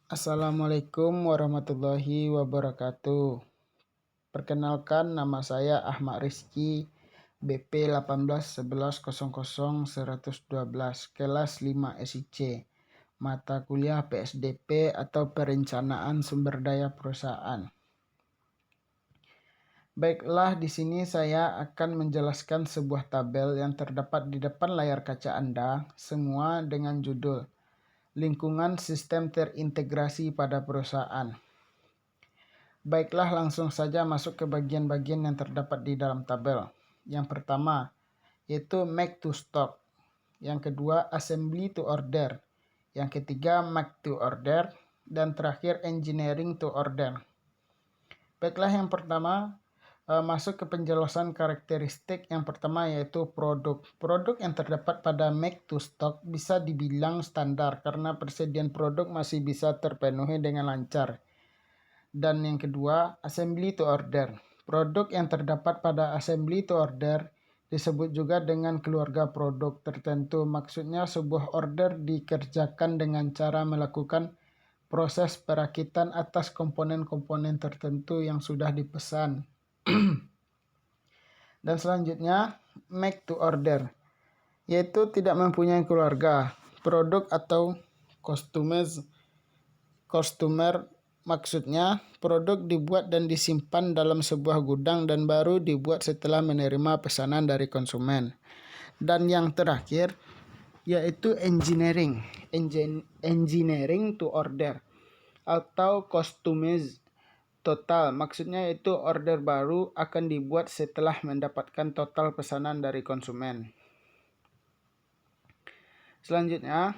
Assalamualaikum warahmatullahi wabarakatuh. Perkenalkan, nama saya Ahmad Rizky, BP 1811001112, kelas 5 SIC, mata kuliah PSDP atau Perencanaan Sumber Daya Perusahaan. Baiklah, di sini saya akan menjelaskan sebuah tabel yang terdapat di depan layar kaca Anda, semua dengan judul Lingkungan Sistem Terintegrasi pada Perusahaan. Baiklah, langsung saja masuk ke bagian-bagian yang terdapat di dalam tabel. Yang pertama, yaitu make to stock. Yang kedua, assembly to order. Yang ketiga, make to order. Dan terakhir, engineering to order. Baiklah, yang pertama, masuk ke penjelasan karakteristik. Yang pertama yaitu produk. Produk yang terdapat pada make to stock bisa dibilang standar karena persediaan produk masih bisa terpenuhi dengan lancar. Dan yang kedua, assembly to order. Produk yang terdapat pada assembly to order disebut juga dengan keluarga produk tertentu. Maksudnya sebuah order dikerjakan dengan cara melakukan proses perakitan atas komponen-komponen tertentu yang sudah dipesan. Dan selanjutnya, make to order, yaitu tidak mempunyai keluarga produk atau customer. Maksudnya, produk dibuat dan disimpan dalam sebuah gudang dan baru dibuat setelah menerima pesanan dari konsumen. Dan yang terakhir, yaitu engineering to order atau customize total. Maksudnya yaitu order baru akan dibuat setelah mendapatkan total pesanan dari konsumen. Selanjutnya,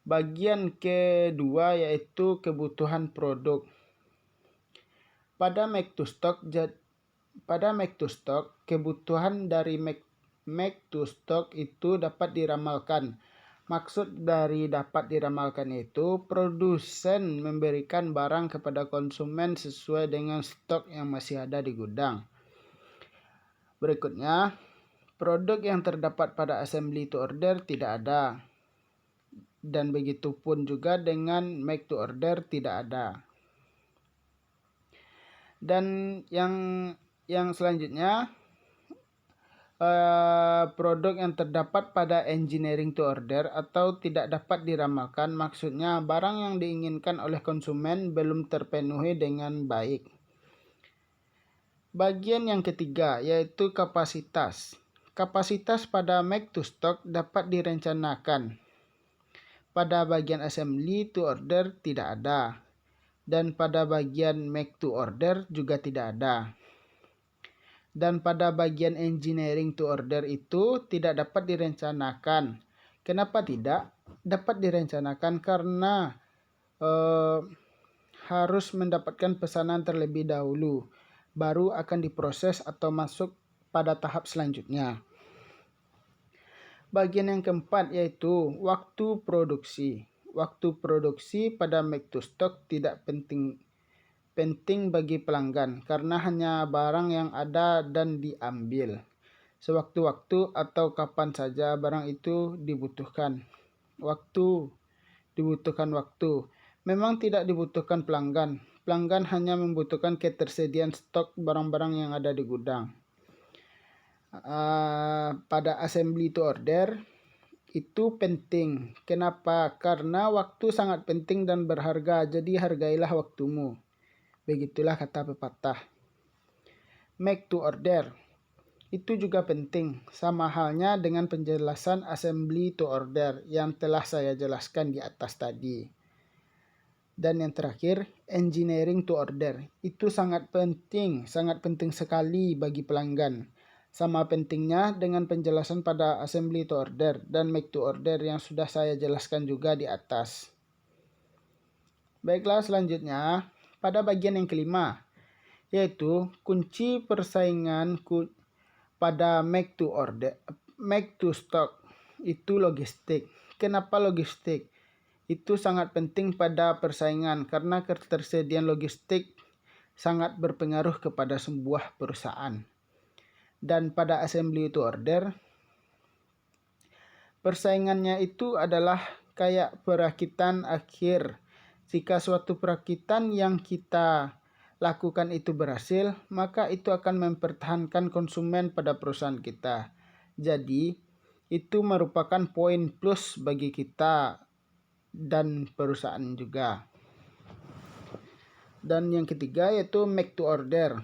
bagian kedua yaitu kebutuhan produk. Pada make to stock, kebutuhan dari make to stock itu dapat diramalkan. Maksud dari dapat diramalkan itu, produsen memberikan barang kepada konsumen sesuai dengan stok yang masih ada di gudang. Berikutnya, produk yang terdapat pada assembly to order tidak ada. Dan begitu pun juga dengan make to order tidak ada. Dan yang selanjutnya, produk yang terdapat pada engineering to order atau tidak dapat diramalkan, maksudnya barang yang diinginkan oleh konsumen belum terpenuhi dengan baik. Bagian yang ketiga yaitu kapasitas. Kapasitas pada make to stock dapat direncanakan. Pada bagian assembly to order tidak ada. Dan pada bagian make to order juga tidak ada. Dan pada bagian engineering to order itu tidak dapat direncanakan. Kenapa tidak? Dapat direncanakan karena harus mendapatkan pesanan terlebih dahulu, baru akan diproses atau masuk pada tahap selanjutnya. Bagian yang keempat yaitu waktu produksi. Waktu produksi pada make to stock tidak penting bagi pelanggan karena hanya barang yang ada dan diambil sewaktu-waktu atau kapan saja barang itu dibutuhkan. Dibutuhkan waktu. Memang tidak dibutuhkan pelanggan. Pelanggan hanya membutuhkan ketersediaan stok barang-barang yang ada di gudang. Pada assembly to order itu penting. Kenapa? Karena waktu sangat penting dan berharga, jadi hargailah waktumu. Begitulah kata pepatah. Make to order itu juga penting, sama halnya dengan penjelasan assembly to order yang telah saya jelaskan di atas tadi. Dan yang terakhir, engineering to order itu sangat penting sekali bagi pelanggan. Sama pentingnya dengan penjelasan pada assembly to order dan make to order yang sudah saya jelaskan juga di atas. Baiklah, selanjutnya pada bagian yang kelima, yaitu kunci persaingan pada make to stock itu logistik. Kenapa logistik? Itu sangat penting pada persaingan karena ketersediaan logistik sangat berpengaruh kepada sebuah perusahaan. Dan pada assembly to order, persaingannya itu adalah kayak perakitan akhir. Jika suatu perakitan yang kita lakukan itu berhasil, maka itu akan mempertahankan konsumen pada perusahaan kita. Jadi, itu merupakan poin plus bagi kita dan perusahaan juga. Dan yang ketiga yaitu make to order.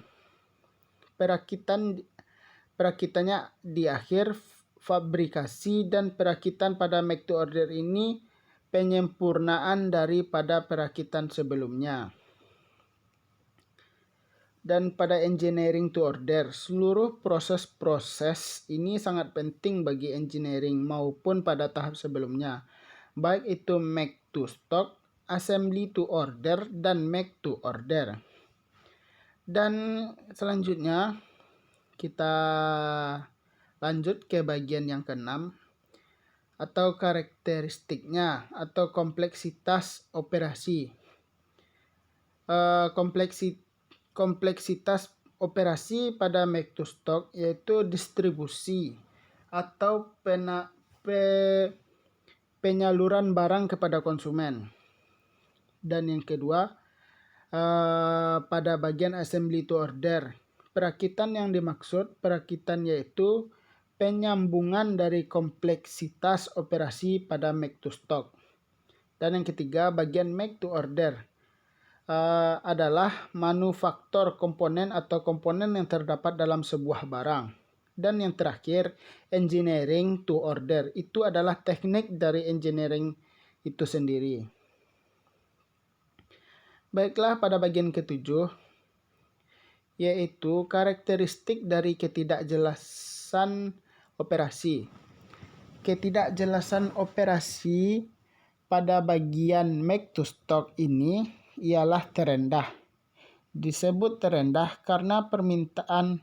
Perakitannya di akhir fabrikasi, dan perakitan pada make to order ini penyempurnaan daripada perakitan sebelumnya. Dan pada engineering to order, seluruh proses-proses ini sangat penting bagi engineering maupun pada tahap sebelumnya, baik itu make to stock, assembly to order, dan make to order. Dan selanjutnya kita lanjut ke bagian yang keenam, atau karakteristiknya atau kompleksitas operasi. Kompleksitas operasi pada make to stock yaitu distribusi atau penyaluran barang kepada konsumen. Dan yang kedua, pada bagian assembly to order, perakitan yang dimaksud yaitu penyambungan dari kompleksitas operasi pada make to stock. Dan yang ketiga, bagian make to order adalah manufaktur komponen atau komponen yang terdapat dalam sebuah barang. Dan yang terakhir, engineering to order, itu adalah teknik dari engineering itu sendiri. Baiklah, pada bagian ketujuh, yaitu karakteristik dari ketidakjelasan operasi. Ketidakjelasan operasi pada bagian make to stock ini ialah terendah. Disebut terendah karena permintaan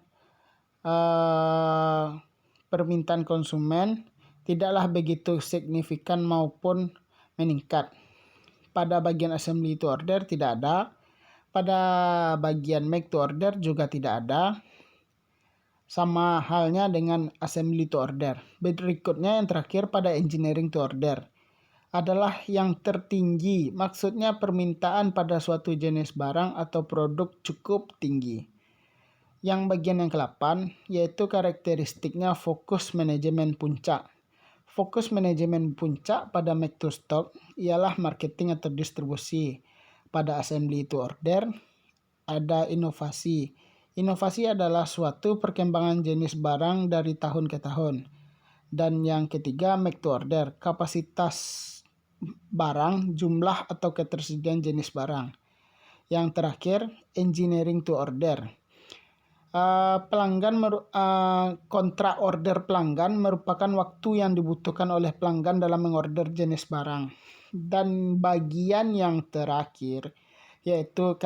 konsumen tidaklah begitu signifikan maupun meningkat. Pada bagian assembly to order tidak ada. Pada bagian make to order juga tidak ada. Sama halnya dengan assembly to order. Berikutnya yang terakhir, pada engineering to order adalah yang tertinggi. Maksudnya permintaan pada suatu jenis barang atau produk cukup tinggi. Yang bagian yang ke-8 yaitu karakteristiknya fokus manajemen puncak. Fokus manajemen puncak pada make to stock ialah marketing atau distribusi. Pada assembly to order ada inovasi. Inovasi adalah suatu perkembangan jenis barang dari tahun ke tahun. Dan yang ketiga, make to order, kapasitas barang, jumlah atau ketersediaan jenis barang. Yang terakhir, engineering to order. Kontrak order pelanggan merupakan waktu yang dibutuhkan oleh pelanggan dalam mengorder jenis barang. Dan bagian yang terakhir yaitu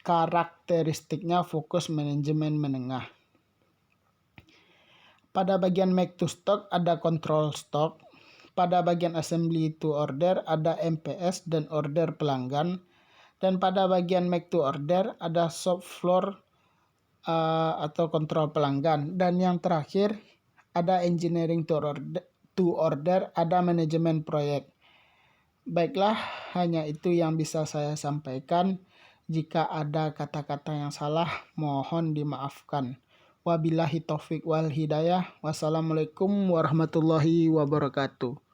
karakteristiknya fokus manajemen menengah. Pada bagian make to stock ada control stock. Pada bagian assembly to order ada MPS dan order pelanggan. Dan pada bagian make to order ada shop floor atau kontrol pelanggan. Dan yang terakhir ada engineering to order, ada manajemen proyek. Baiklah, hanya itu yang bisa saya sampaikan. Jika ada kata-kata yang salah, mohon dimaafkan. Wabillahi taufik wal hidayah. Wassalamualaikum warahmatullahi wabarakatuh.